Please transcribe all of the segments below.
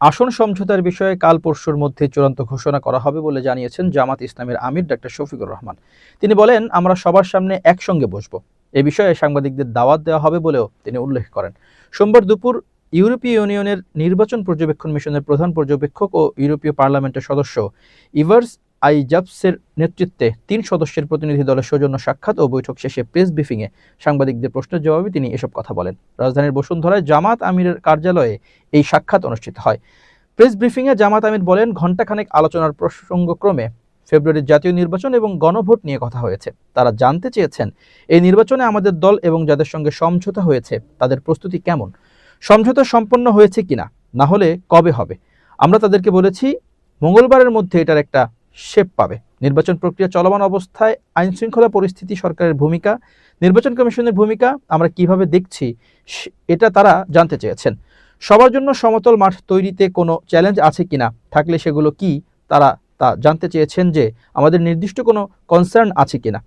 আসন সমঝোতার বিষয়ে কাল পরশুর মধ্যে চূড়ান্ত ঘোষণা করা হবে বলে জানিয়েছেন জামাত ইসলামের আমির ডক্টর শফিকুর রহমান। তিনি বলেন, আমরা সবার সামনে একসঙ্গে বসব। এ বিষয়ে সাংবাদিকদের দাওয়াত দেওয়া হবে বলেও তিনি উল্লেখ করেন। সোমবার দুপুর ইউরোপীয় ইউনিয়নের নির্বাচন পর্যবেক্ষণ মিশনের প্রধান পর্যবেক্ষক ও ইউরোপীয় পার্লামেন্টের সদস্য ইভার্স আইজাবসের নেতৃত্বে ৩ সদস্যের প্রতিনিধি দলের সৌজন্য সাক্ষাৎ ও বৈঠক শেষে প্রেস ব্রিফিংয়ে সাংবাদিকদের প্রশ্নের জবাবে তিনি এসব কথা বলেন। রাজধানীর বসুন্ধরায় জামাত আমিরের কার্যালয়ে এই সাক্ষাৎ অনুষ্ঠিত হয়। প্রেস ব্রিফিংয়ে জামাত আমির বলেন, ঘণ্টাখানেক আলোচনার প্রসঙ্গক্রমে ফেব্রুয়ারির জাতীয় নির্বাচন এবং গণভোট নিয়ে কথা হয়েছে। তারা জানতে চেয়েছেন, এই নির্বাচনে আমাদের দল এবং যাদের সঙ্গে সমঝোতা হয়েছে তাদের প্রস্তুতি কেমন, সমঝোতা সম্পন্ন হয়েছে কিনা, না হলে কবে হবে। আমরা তাদেরকে বলেছি মঙ্গলবারের মধ্যে এটার একটা শেপ পাবে। নির্বাচন প্রক্রিয়া চলমান অবস্থায় আইন শৃঙ্খলা পরিস্থিতি, সরকারের ভূমিকা, নির্বাচন কমিশনের ভূমিকা আমরা কিভাবে দেখছি এটা তারা জানতে চেয়েছেন। সবার জন্য সমতল মাঠ তৈরিতে কোনো চ্যালেঞ্জ আছে কিনা, থাকলে সেগুলো কি, তারা তা জানতে চেয়েছেন। যে আমাদের নির্দিষ্ট কোনো কনসার্ন আছে কিনা,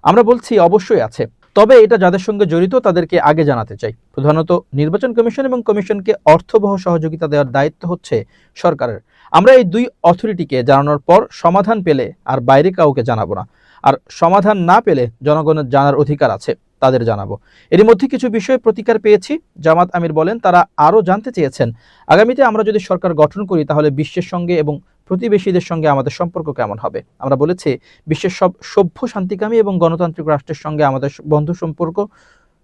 আমরা বলছি অবশ্যই আছে, তবে এটা যাদের সঙ্গে জড়িত তাদেরকে আগে জানাতে চাই। প্রধানত নির্বাচন কমিশন এবং কমিশনকে অর্থবহ সহযোগিতা দেওয়ার দায়িত্ব হচ্ছে সরকারের। আমরা এই দুই অথরিটিকে জানানোর পর সমাধান পেলে আর বাইরে কাউকে জানাবো না, আর সমাধান না পেলে জনগণের জানার অধিকার আছে, তাদের জানাবো। এর মধ্যে কিছু বিষয়ে প্রতিকার পেয়েছি। জামাত আমির বলেন, তারা আরও জানতে চেয়েছেন, আগামীতে আমরা যদি সরকার গঠন করি তাহলে বিশ্বের সঙ্গে এবং প্রতিবেশীদের সঙ্গে আমাদের সম্পর্ক কেমন হবে। আমরা বলেছি, বিশ্বের সব সভ্য, শান্তিকামী এবং গণতান্ত্রিক রাষ্ট্রের সঙ্গে আমাদের বন্ধু সম্পর্ক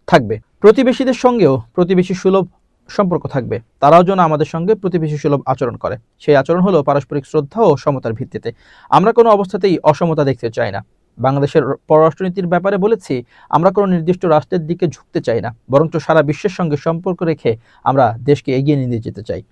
থাকবে। প্রতিবেশীদের সঙ্গেও প্রতিবেশী সুলভ সম্পর্ক থাকবে। তারাও যেন আমাদের সঙ্গে প্রতিবেশী সুলভ আচরণ করে। সেই আচরণ হলো পারস্পরিক শ্রদ্ধা ও সমতার ভিত্তিতে। আমরা কোনো অবস্থাতেই অসমতা দেখতে চাই না। বাংলাদেশের পররাষ্ট্রনীতির ব্যাপারে বলেছি, আমরা কোনো নির্দিষ্ট রাষ্ট্রের দিকে ঝুঁকতে চাই না, বরঞ্চ সারা বিশ্বের সঙ্গে সম্পর্ক রেখে আমরা দেশকে এগিয়ে নিয়ে যেতে চাই।